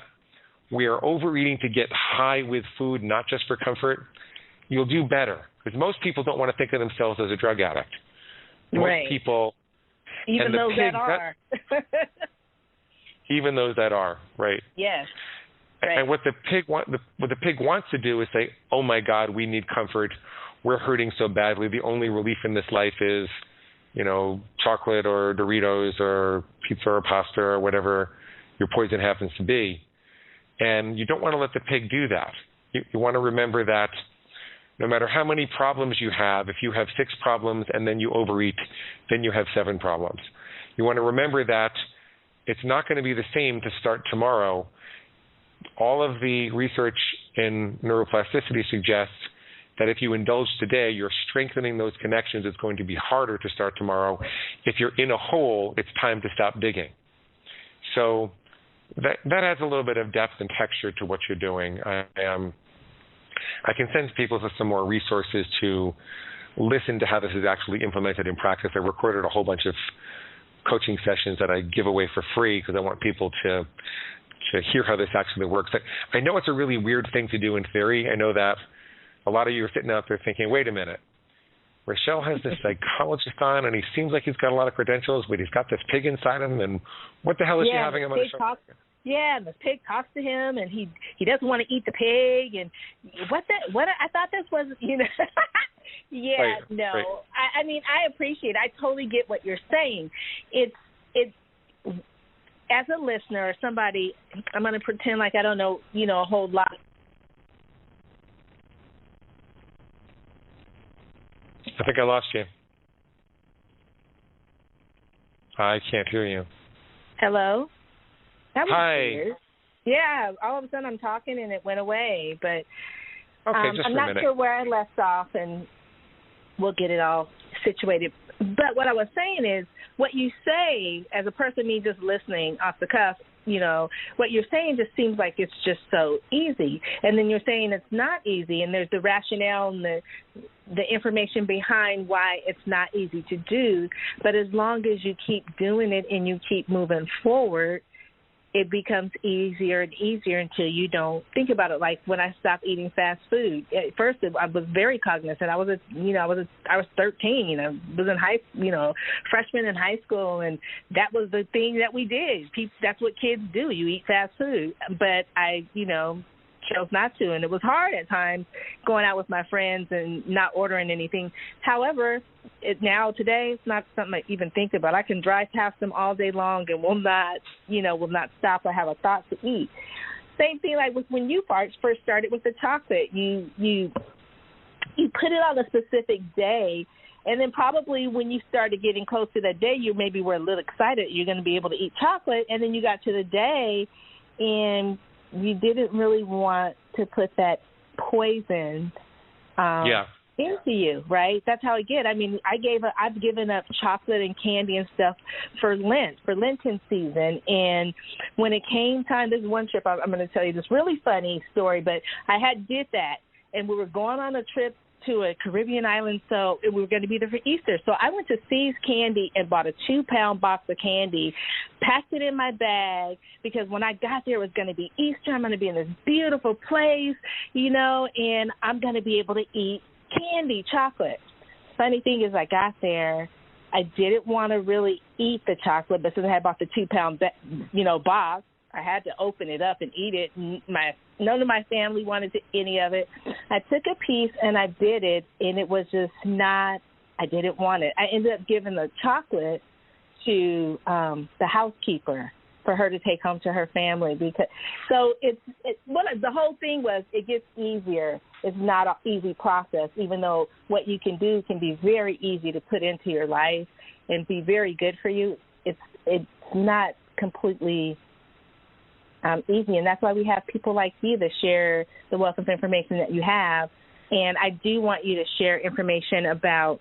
we are overeating to get high with food, not just for comfort, you'll do better. Because most people don't want to think of themselves as a drug addict. Most people, even those that are. Even those that are, right? Yes. Right. And what the pig wants to do is say, "Oh my God, we need comfort. We're hurting so badly. The only relief in this life is, you know, chocolate or Doritos or pizza or pasta or whatever your poison happens to be." And you don't want to let the pig do that. You want to remember that no matter how many problems you have, if you have 6 problems and then you overeat, then you have 7 problems. You want to remember that it's not going to be the same to start tomorrow. All of the research in neuroplasticity suggests that if you indulge today, you're strengthening those connections. It's going to be harder to start tomorrow. If you're in a hole, it's time to stop digging. So that adds a little bit of depth and texture to what you're doing. I can send people to some more resources to listen to how this is actually implemented in practice. I recorded a whole bunch of coaching sessions that I give away for free because I want people to hear how this actually works. I know it's a really weird thing to do in theory. I know that a lot of you are sitting out there thinking, wait a minute, Rochelle has this psychologist on, and he seems like he's got a lot of credentials, but he's got this pig inside him, and what the hell is she having him on the show? And the pig talks to him, and he doesn't want to eat the pig, and what I thought this was, you know. Right. I mean, I appreciate it. I totally get what you're saying. It's as a listener or somebody, I'm going to pretend like I don't know, you know, a whole lot. I think I lost you. I can't hear you. Hello? That was Hi. weird. Yeah, all of a sudden I'm talking and it went away, but okay, just I'm for a not minute. sure where I left off, and we'll get it all situated. But what I was saying is, what you say as a person, me just listening off the cuff, you know, what you're saying just seems like it's just so easy. And then you're saying it's not easy, and there's the rationale and the information behind why it's not easy to do. But as long as you keep doing it and you keep moving forward, it becomes easier and easier until you don't think about it. Like when I stopped eating fast food, at first I was very cognizant. I was 13. I was freshman in high school, and that was the thing that we did. That's what kids do. You eat fast food. But I, chose not to, and it was hard at times going out with my friends and not ordering anything. However, today it's not something I even think about. I can drive past them all day long and will not stop or have a thought to eat. Same thing like with when you first started with the chocolate. You put it on a specific day, and then probably when you started getting close to that day, you maybe were a little excited you're going to be able to eat chocolate, and then you got to the day and you didn't really want to put that poison into you, right? That's how I get. I mean, I've given up chocolate and candy and stuff for Lenten season. And when it came time, this one trip, I'm going to tell you this really funny story, but I did that, and we were going on a trip to a Caribbean island, so we were going to be there for Easter. So I went to C's Candy and bought a 2-pound box of candy, packed it in my bag, because when I got there, it was going to be Easter. I'm going to be in this beautiful place, and I'm going to be able to eat candy, chocolate. Funny thing is, I got there, I didn't want to really eat the chocolate, but since I had bought the 2-pound box, I had to open it up and eat it. None of my family wanted any of it. I took a piece and I bit it, and it was just not, I didn't want it. I ended up giving the chocolate to the housekeeper for her to take home to her family. The whole thing was it gets easier. It's not an easy process, even though what you can do can be very easy to put into your life and be very good for you. It's not completely easy, and that's why we have people like you to share the wealth of information that you have. And I do want you to share information about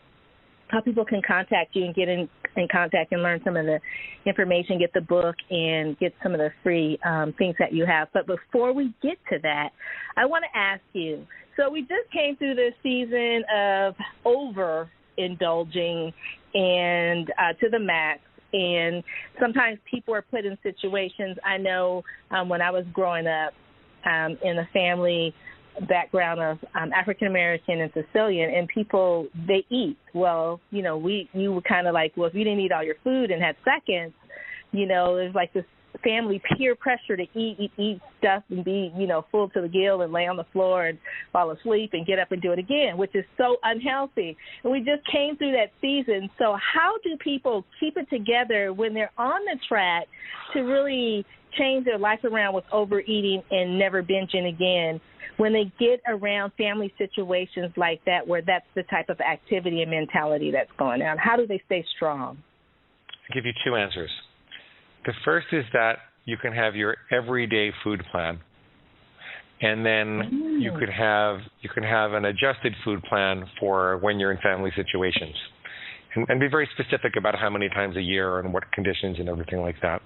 how people can contact you and get in contact and learn some of the information, get the book, and get some of the free things that you have. But before we get to that, I want to ask you, so we just came through this season of overindulging and to the max. And sometimes people are put in situations. I know when I was growing up in a family background of African American and Sicilian, and people, they eat. Well, you were kind of like, well, if you didn't eat all your food and had seconds, there's like this family peer pressure to eat stuff and be, full to the gill and lay on the floor and fall asleep and get up and do it again, which is so unhealthy. And we just came through that season. So how do people keep it together when they're on the track to really change their life around with overeating and never binging again, when they get around family situations like that where that's the type of activity and mentality that's going on? How do they stay strong? I'll give you two answers. The first is that you can have your everyday food plan, and then you can have an adjusted food plan for when you're in family situations, and be very specific about how many times a year and what conditions and everything like that.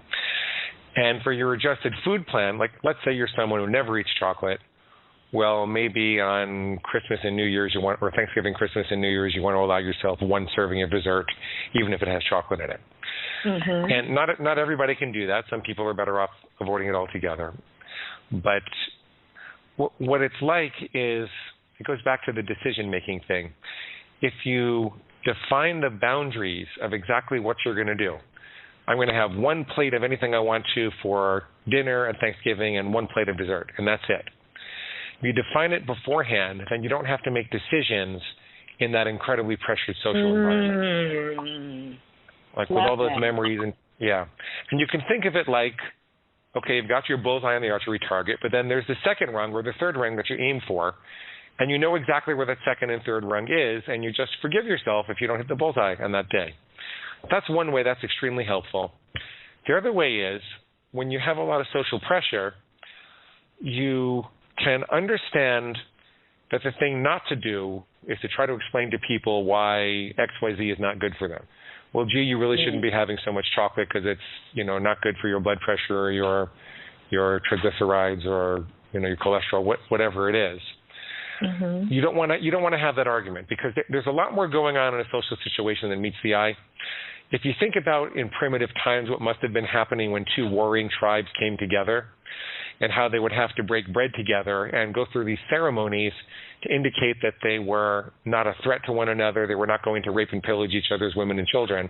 And for your adjusted food plan, like let's say you're someone who never eats chocolate, well, maybe on Christmas and New Year's or Thanksgiving, Christmas and New Year's, you want to allow yourself one serving of dessert, even if it has chocolate in it. Mm-hmm. And not everybody can do that. Some people are better off avoiding it altogether. But what it's like is, it goes back to the decision-making thing. If you define the boundaries of exactly what you're going to do, I'm going to have one plate of anything I want to for dinner and Thanksgiving and one plate of dessert, and that's it. If you define it beforehand, then you don't have to make decisions in that incredibly pressured social environment. Like with all those memories and you can think of it like, okay, you've got your bullseye on the archery target, but then there's the second rung or the third rung that you aim for, and you know exactly where that second and third rung is, and you just forgive yourself if you don't hit the bullseye on that day. That's one way that's extremely helpful. The other way is when you have a lot of social pressure, you can understand that the thing not to do is to try to explain to people why XYZ is not good for them. Well, gee, you really shouldn't be having so much chocolate because it's, not good for your blood pressure or your triglycerides or, your cholesterol, whatever it is. Mm-hmm. You don't want to have that argument because there's a lot more going on in a social situation than meets the eye. If you think about in primitive times what must have been happening when two warring tribes came together and how they would have to break bread together and go through these ceremonies to indicate that they were not a threat to one another, they were not going to rape and pillage each other's women and children.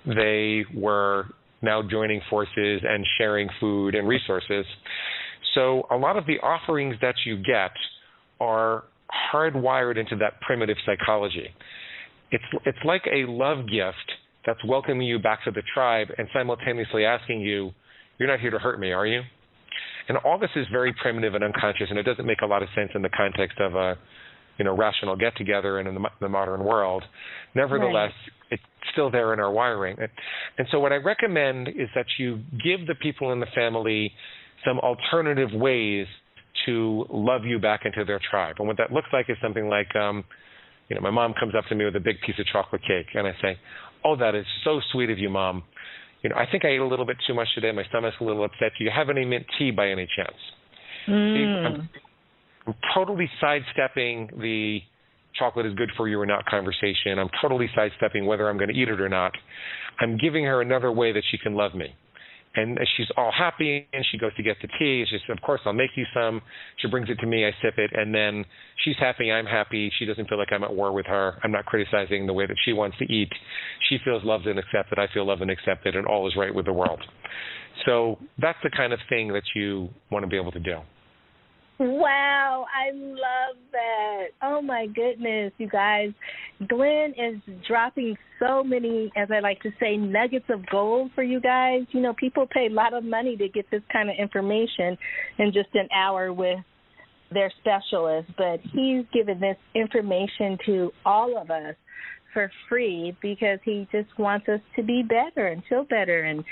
They were now joining forces and sharing food and resources. So a lot of the offerings that you get are hardwired into that primitive psychology. It's like a love gift that's welcoming you back to the tribe and simultaneously asking you, you're not here to hurt me, are you? And all this is very primitive and unconscious, and it doesn't make a lot of sense in the context of a, rational get-together and in the modern world. Nevertheless, It's still there in our wiring. And so what I recommend is that you give the people in the family some alternative ways to love you back into their tribe. And what that looks like is something like, my mom comes up to me with a big piece of chocolate cake, and I say, oh, that is so sweet of you, Mom. I think I ate a little bit too much today. My stomach's a little upset. Do you have any mint tea by any chance? See, I'm totally sidestepping the chocolate is good for you or not conversation. I'm totally sidestepping whether I'm going to eat it or not. I'm giving her another way that she can love me. And she's all happy, and she goes to get the tea. She says, of course, I'll make you some. She brings it to me. I sip it, and then she's happy. I'm happy. She doesn't feel like I'm at war with her. I'm not criticizing the way that she wants to eat. She feels loved and accepted. I feel loved and accepted, and all is right with the world. So that's the kind of thing that you want to be able to do. Wow, I love that. Oh, my goodness, you guys. Glenn is dropping so many, as I like to say, nuggets of gold for you guys. You know, people pay a lot of money to get this kind of information in just an hour with their specialist, but he's given this information to all of us for free because he just wants us to be better and feel better and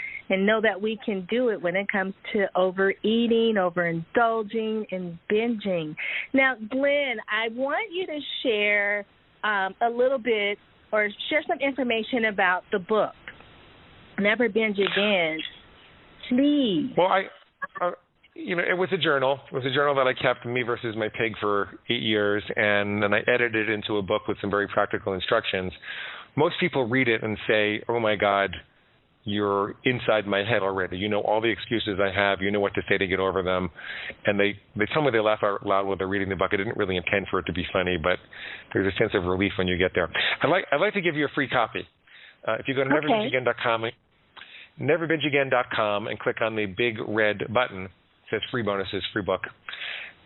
know that we can do it when it comes to overeating, overindulging, and binging. Now, Glenn, I want you to share a little bit or share some information about the book, Never Binge Again. Please. Well, it was a journal. It was a journal that I kept, Me versus My Pig, for 8 years, and then I edited it into a book with some very practical instructions. Most people read it and say, oh, my God, you're inside my head already. You know all the excuses I have. You know what to say to get over them. And they tell me they laugh out loud while they're reading the book. I didn't really intend for it to be funny, but there's a sense of relief when you get there. I'd like to give you a free copy. If you go to neverbingeagain.com and click on the big red button, it says free bonuses, free book,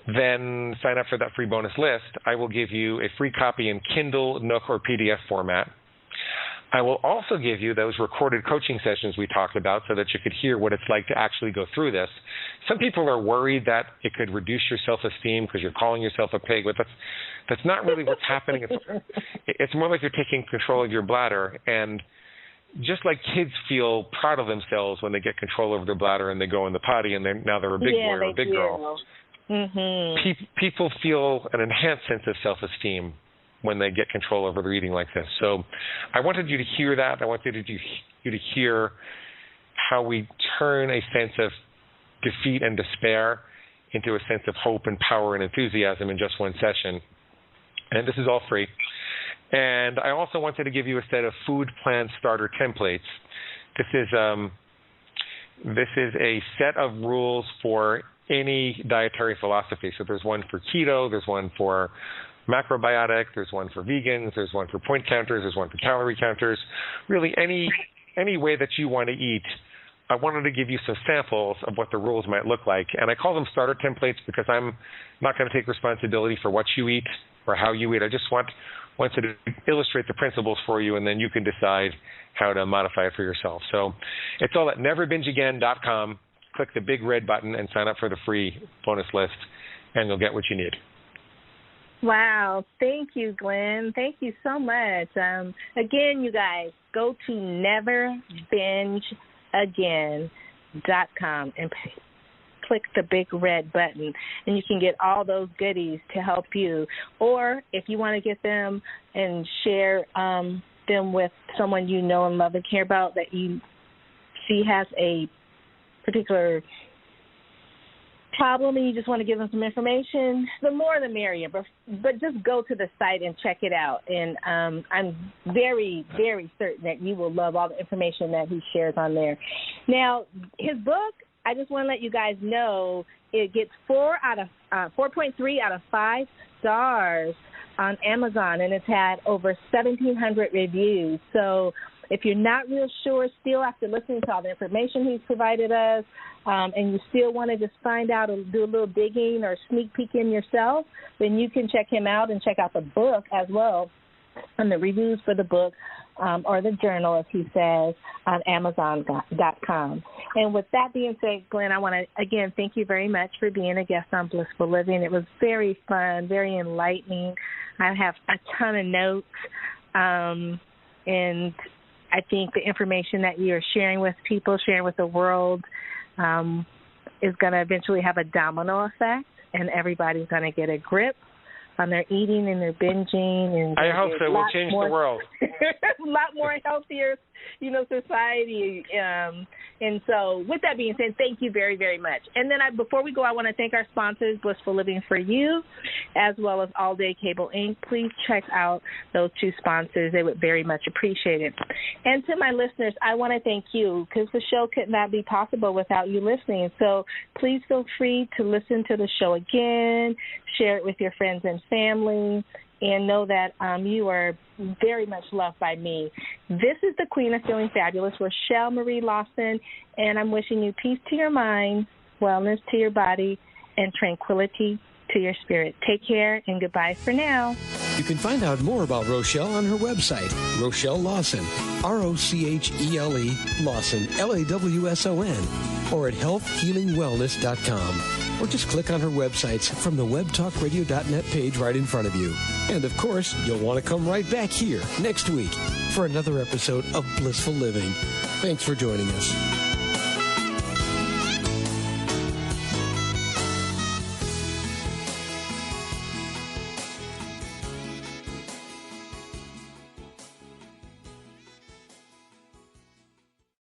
then sign up for that free bonus list. I will give you a free copy in Kindle, Nook, or PDF format. I will also give you those recorded coaching sessions we talked about so that you could hear what it's like to actually go through this. Some people are worried that it could reduce your self-esteem because you're calling yourself a pig, but that's not really what's happening. It's more like you're taking control of your bladder. And just like kids feel proud of themselves when they get control over their bladder and they go in the potty and now they're a big boy or a big girl, people feel an enhanced sense of self-esteem when they get control over their eating like this. So I wanted you to hear that. I wanted you to hear how we turn a sense of defeat and despair into a sense of hope and power and enthusiasm in just one session. And this is all free. And I also wanted to give you a set of food plan starter templates. This is a set of rules for any dietary philosophy. So there's one for keto, there's one for macrobiotic, there's one for vegans, there's one for point counters, there's one for calorie counters. Really any way that you want to eat. I wanted to give you some samples of what the rules might look like. And I call them starter templates because I'm not going to take responsibility for what you eat or how you eat. I just want to illustrate the principles for you, and then you can decide how to modify it for yourself. So it's all at neverbingeagain.com. Click the big red button and sign up for the free bonus list, and you'll get what you need. Wow. Thank you, Glenn. Thank you so much. Again, you guys, go to neverbingeagain.com and click the big red button, and you can get all those goodies to help you. Or if you want to get them and share them with someone you know and love and care about that you see has a particular problem and you just want to give them some information, the more the merrier. But just go to the site and check it out. And I'm very, very certain that you will love all the information that he shares on there. Now, his book, I just want to let you guys know, it gets 4.3 out of 5 stars on Amazon, and it's had over 1,700 reviews. So if you're not real sure still after listening to all the information he's provided us, and you still want to just find out or do a little digging or sneak peek in yourself, then you can check him out and check out the book as well, and the reviews for the book or the journal, as he says, on Amazon.com. And with that being said, Glenn, I want to, again, thank you very much for being a guest on Blissful Living. It was very fun, very enlightening. I have a ton of notes, and I think the information that you're sharing with people, sharing with the world, is going to eventually have a domino effect, and everybody's going to get a grip on their eating and their binging. And I hope so. We'll change the world. A lot more healthier, society. And so with that being said, thank you very, very much. And then before we go, I want to thank our sponsors, Blissful Living for You, as well as All Day Cable Inc. Please check out those two sponsors. They would very much appreciate it. And to my listeners, I want to thank you because the show could not be possible without you listening. So please feel free to listen to the show again, share it with your friends and family, and know that you are very much loved by me. This is the Queen of Feeling Fabulous, Rochelle Marie Lawson, and I'm wishing you peace to your mind, wellness to your body, and tranquility to your spirit. Take care, and goodbye for now. You can find out more about Rochelle on her website, Rochelle Lawson, Rochele Lawson, LAWSON, or at healthhealingwellness.com. Or just click on her websites from the webtalkradio.net page right in front of you. And, of course, you'll want to come right back here next week for another episode of Blissful Living. Thanks for joining us.